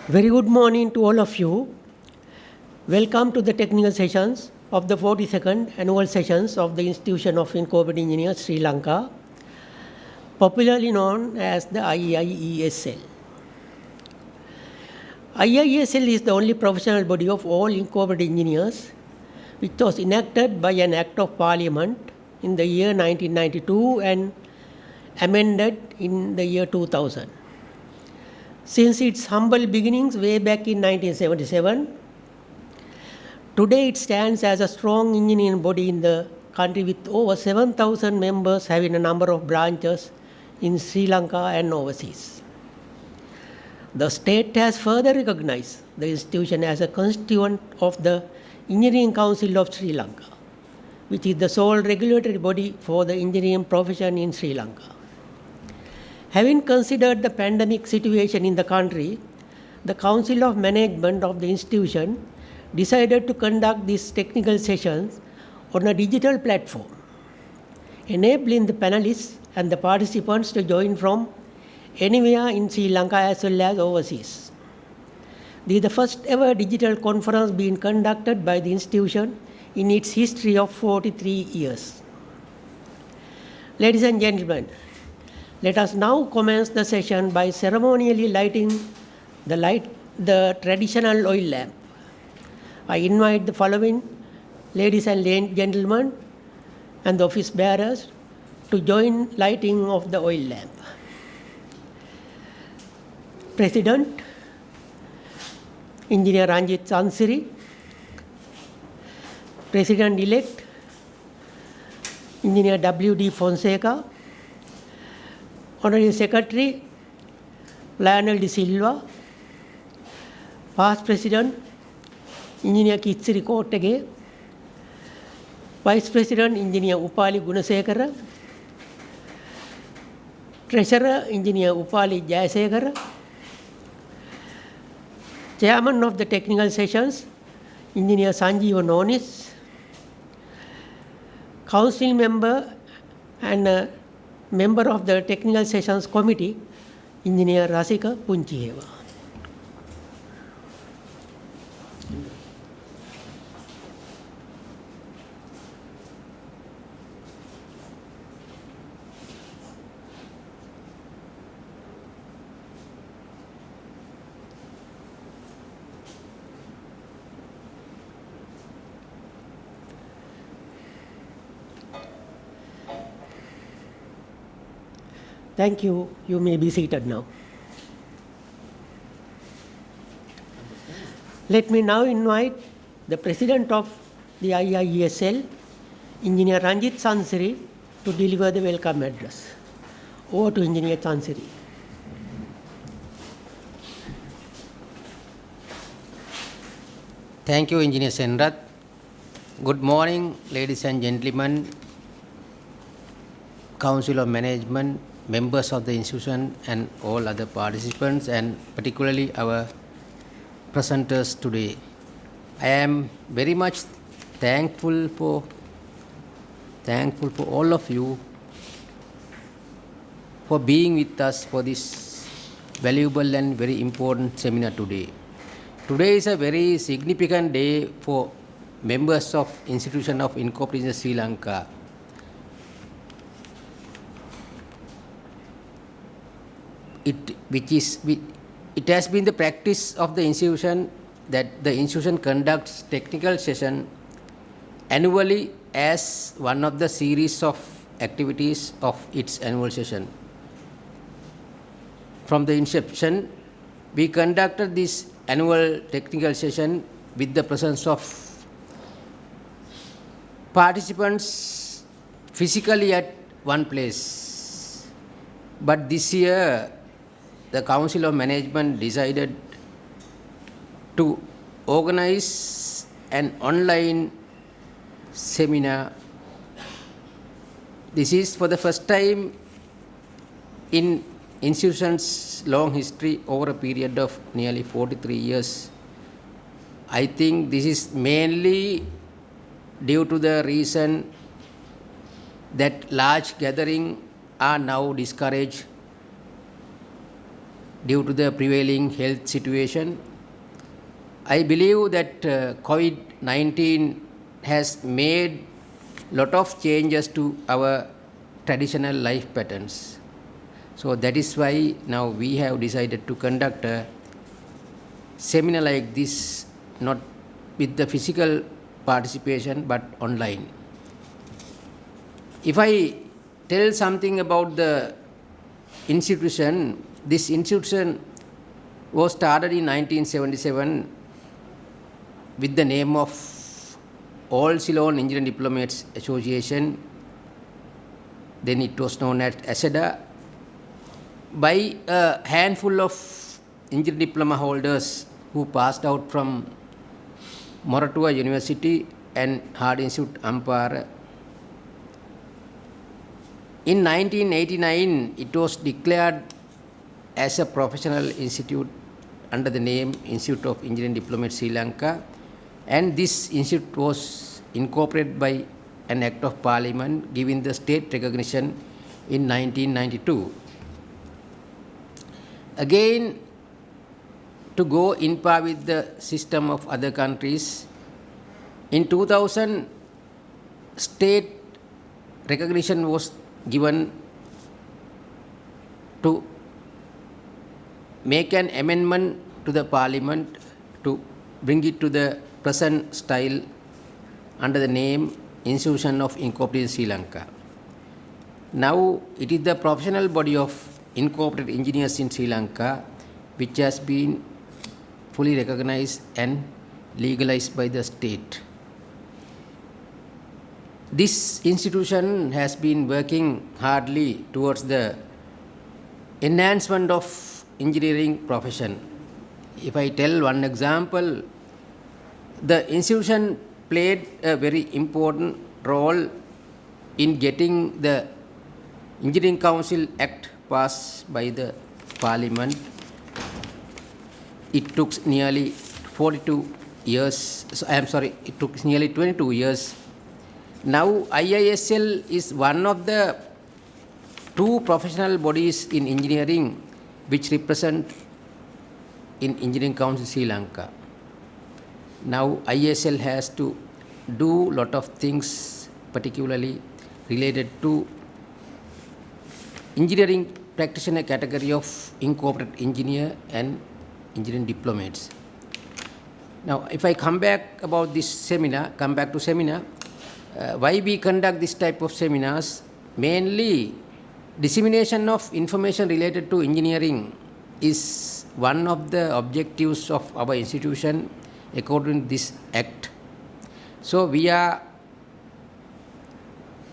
Very good morning to all of you. Welcome to the technical sessions of the 42nd annual sessions of the Institution of Incorporated Engineers Sri Lanka, popularly known as the IIESL. IIESL is the only professional body of all incorporated engineers which was enacted by an Act of Parliament in the year 1992 and amended in the year 2000. Since its humble beginnings way back in 1977, today it stands as a strong engineering body in the country with over 7,000 members having a number of branches in Sri Lanka and overseas. The state has further recognized the institution as a constituent of the Engineering Council of Sri Lanka, which is the sole regulatory body for the engineering profession in Sri Lanka. Having considered the pandemic situation in the country, the Council of Management of the institution decided to conduct these technical sessions on a digital platform, enabling the panelists and the participants to join from anywhere in Sri Lanka as well as overseas. This is the first ever digital conference being conducted by the institution in its history of 43 years. Ladies and gentlemen, let us now commence the session by ceremonially lighting the traditional oil lamp. I invite the following ladies and gentlemen and the office bearers to join lighting of the oil lamp. President, Engineer Ranjit Sansiri. President-elect, Engineer W.D. Fonseca. Honorary Secretary, Lionel De Silva. Past President, Engineer Kitsiri Kottage. Vice President, Engineer Upali Gunasekara. Treasurer, Engineer Upali Jayasekara. Chairman of the technical sessions, Engineer Sanjeev Nonis. Council member and member of the technical sessions committee, Engineer Rasika Punchiheva. Thank you. You may be seated now. Let me now invite the President of the IIESL, Engineer Ranjit Sansiri, to deliver the welcome address. Over to Engineer Sansiri. Thank you, Engineer Senrat. Good morning, ladies and gentlemen, Council of Management, members of the institution and all other participants, and particularly our presenters today. I am very much thankful for all of you for being with us for this valuable and very important seminar today. Today is a very significant day for members of Institution of Incorporated Engineers Sri Lanka. It has been the practice of the institution that the institution conducts technical session annually as one of the series of activities of its annual session. From the inception, we conducted this annual technical session with the presence of participants physically at one place. But this year, the Council of Management decided to organize an online seminar. This is for the first time in institution's long history over a period of nearly 43 years. I think this is mainly due to the reason that large gatherings are now discouraged due to the prevailing health situation. I believe that COVID-19 has made lot of changes to our traditional life patterns. So that is why now we have decided to conduct a seminar like this, not with the physical participation but online. If I tell something about the institution, this institution was started in 1977 with the name of All Ceylon Engineering Diplomats Association, then it was known as ASEDA, by a handful of engineering diploma holders who passed out from Moratuwa University and Hard Institute Ampara. In 1989, it was declared as a professional institute under the name Institute of Engineering Diplomats Sri Lanka, and this institute was incorporated by an Act of Parliament giving the state recognition in 1992. Again, to go in par with the system of other countries, in 2000, state recognition was given to make an amendment to the Parliament to bring it to the present style under the name Institution of Incorporated Sri Lanka. Now it is the professional body of incorporated engineers in Sri Lanka which has been fully recognized and legalized by the state. This institution has been working hardly towards the enhancement of engineering profession. If I tell one example, the institution played a very important role in getting the Engineering Council Act passed by the Parliament. It took nearly 42 years, it took nearly 22 years. Now IISL is one of the two professional bodies in engineering which represent in Engineering Council Sri Lanka. Now IISL has to do lot of things particularly related to engineering practitioner category of incorporated engineer and engineering diplomats. Now if I come back to seminar, why we conduct this type of seminars? Mainly dissemination of information related to engineering is one of the objectives of our institution according to this act. So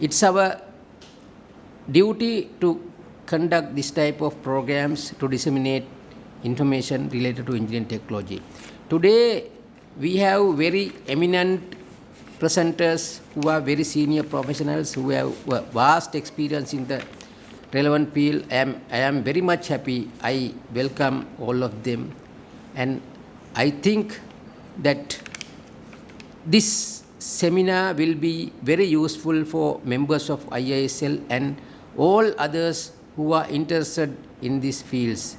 it's our duty to conduct this type of programs to disseminate information related to engineering technology. Today we have very eminent presenters who are very senior professionals who have vast experience in the relevant field. I am very much happy. I welcome all of them, and I think that this seminar will be very useful for members of IISL and all others who are interested in these fields.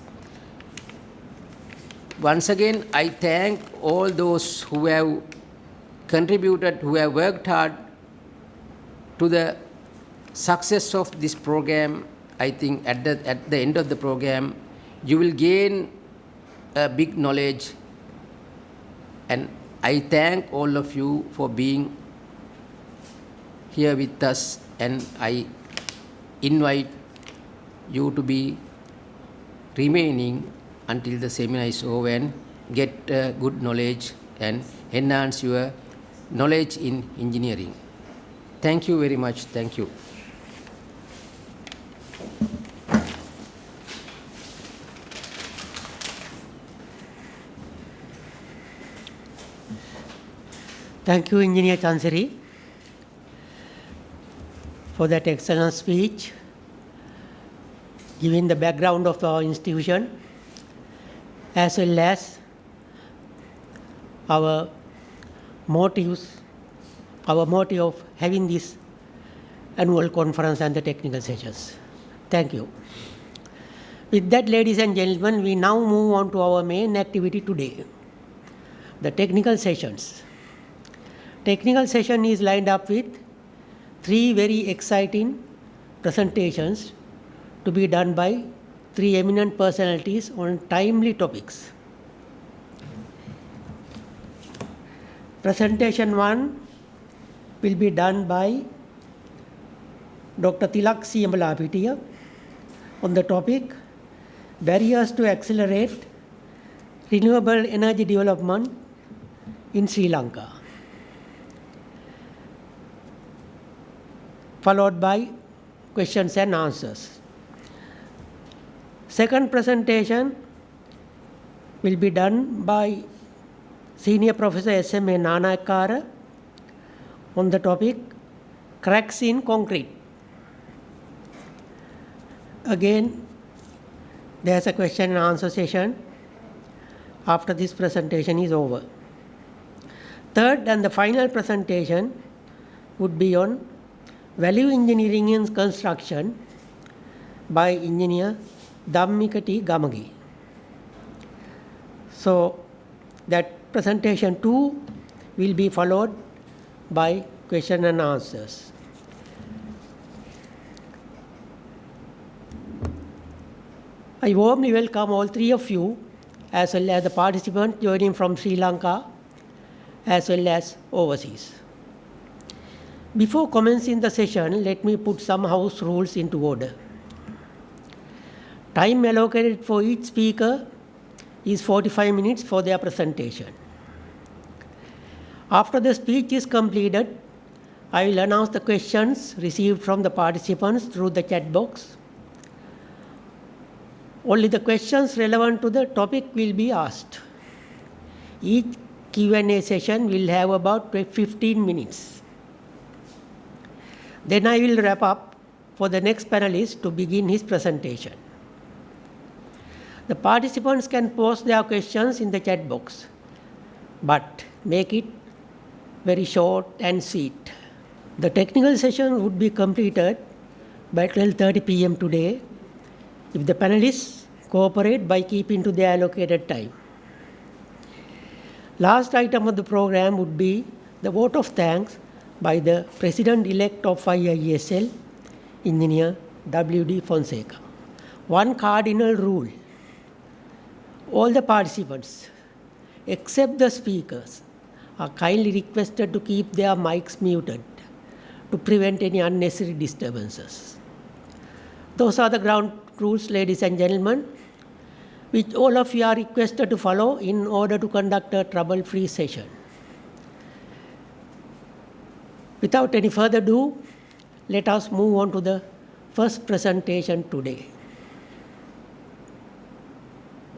Once again, I thank all those who have contributed, who have worked hard to the success of this program. I think at the end of the program, you will gain a big knowledge, and I thank all of you for being here with us, and I invite you to be remaining until the seminar is over and get good knowledge and enhance your knowledge in engineering. Thank you very much. Thank you. Thank you, Engineer Chansiri, for that excellent speech, giving the background of our institution, as well as our motive of having this annual conference and the technical sessions. Thank you. With that, ladies and gentlemen, we now move on to our main activity today, the technical sessions. Technical session is lined up with 3 very exciting presentations to be done by 3 eminent personalities on timely topics. Presentation 1 will be done by Dr. Tilak Siyamalapitiya on the topic Barriers to Accelerate Renewable Energy Development in Sri Lanka, followed by questions and answers. Second presentation will be done by Senior Professor S.M.A. Nanayakara on the topic Cracks in Concrete. Again, there is a question and answer session after this presentation is over. Third and the final presentation would be on Value Engineering in Construction by Engineer Dhammika T. Gamagi. So that presentation 2 will be followed by question and answers. I warmly welcome all 3 of you, as well as the participants joining from Sri Lanka as well as overseas. Before commencing the session, let me put some house rules into order. Time allocated for each speaker is 45 minutes for their presentation. After the speech is completed, I will announce the questions received from the participants through the chat box. Only the questions relevant to the topic will be asked. Each Q&A session will have about 15 minutes. Then I will wrap up for the next panelist to begin his presentation. The participants can post their questions in the chat box, but make it very short and sweet. The technical session would be completed by 12:30 p.m. today if the panelists cooperate by keeping to their allocated time. Last item of the program would be the vote of thanks by the President-elect of IISL, Engineer W.D. Fonseca. One cardinal rule: all the participants, except the speakers, are kindly requested to keep their mics muted to prevent any unnecessary disturbances. Those are the ground rules, ladies and gentlemen, which all of you are requested to follow in order to conduct a trouble-free session. Without any further ado, let us move on to the first presentation today.